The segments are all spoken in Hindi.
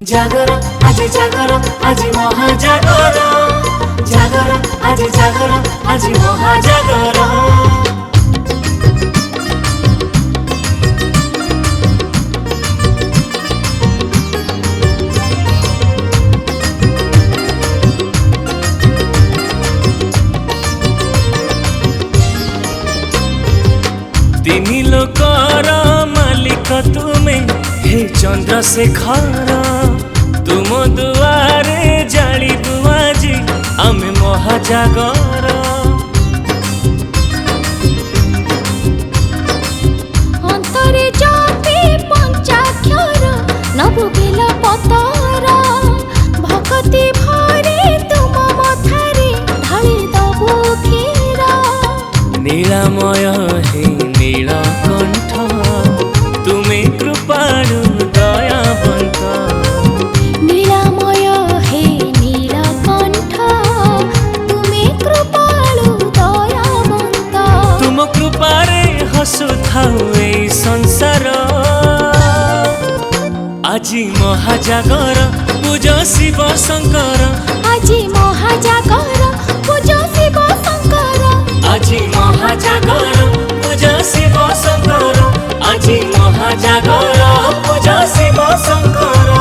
जागर आज महाजागर जागर आज महाजागर। तीन लोकर मालिक तुमे हे चंद्रशेखर, तुम दुआरे जालिबु आजी आमे महाजागर। अंतरे जाति पंचाक्षर नबु बेल पतर, भक्ति भरे तुम मथारे ढाली दबु क्षीर। नीलामय हे नीलकंठ, तुमे कृपाळु दयावंत। नीलामय हे नीलकंठ, तुमे कृपाळु दयावंत। तुम कृपारे हसुथाउ ए संसार, आजी महाजागर पूज शिव शंकर। आजी महाजागर पूज शिव शंकर। आजी महाजागर पूज शिव शंकर। आजी महाजागर पूज शिव शंकर।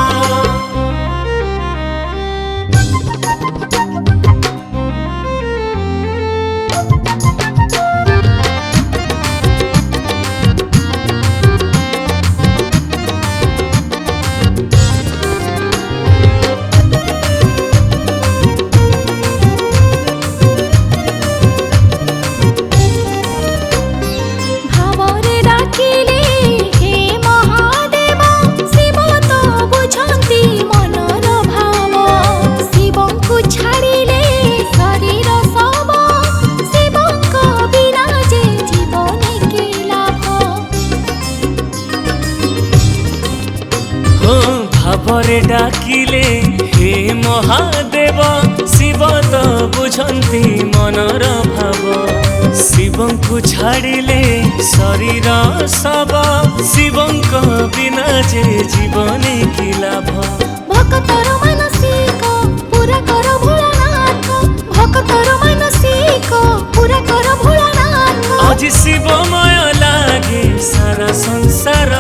भावरे डाकिले हे महादेव, शिव तो बुझंती मनर भाव। शिवंकु छाड़िले शरीर सब, शिवंक बिना जे जीवने के लाभ। हो भावरे डाकिले हे महादेव, शिव तो बुझंती मनर भाव। शिवंकु छाड़िले शरीर सब, शिवंक बिना जे जीवने की लाभ। भक्तर मानसिक पूरा कर भोलानाथ, भक्तर मानसिक पूरा कर भोलानाथ। आज शिवमय लागे सारा संसार,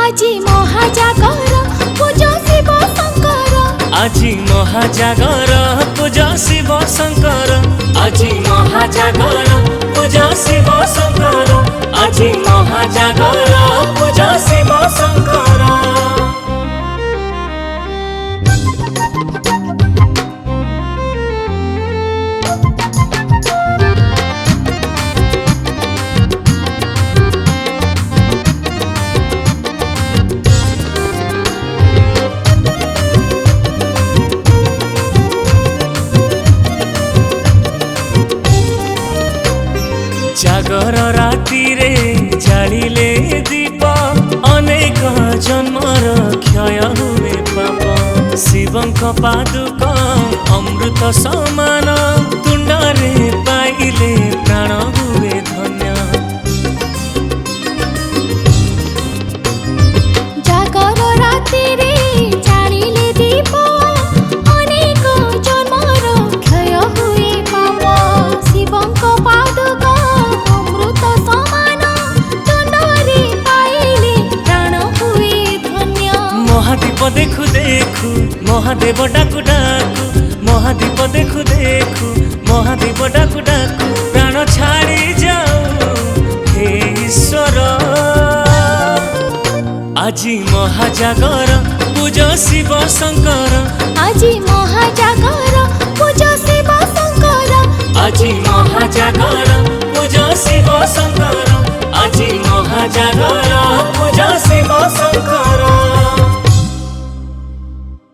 आजी महाजागर पूज शिव शंकर। आजी महाजागर पूज शिव शंकर। आजी महाजागर पूज शिव शंकर। आजी महाजागर पूज शिव शंकर। जागर राति रे जालिले दीप, अनेक जन्मर क्षय हुए पाप। शिवंक पादुक अमृत समान, तुंडरे पाइले प्राण हुए धन्य। जागर राति रे जालिले दीप, अनेक जन्मर क्षय हुए पाप। शिवंक पादुक अमृत समान, तुंडरे पाइले प्राण हुए धन्य। महादीप देखु देखु महादेव डाकु डाकु, महादीप देखु देखु महादेव डाकु डाकु। प्राण छाड़ी जाऊ हे ईश्वर, आजी महाजागर पूज शिव शंकर। आजी महाजागर पूज शिव शंकर। आजी महाजागर पूज शिव शंकर।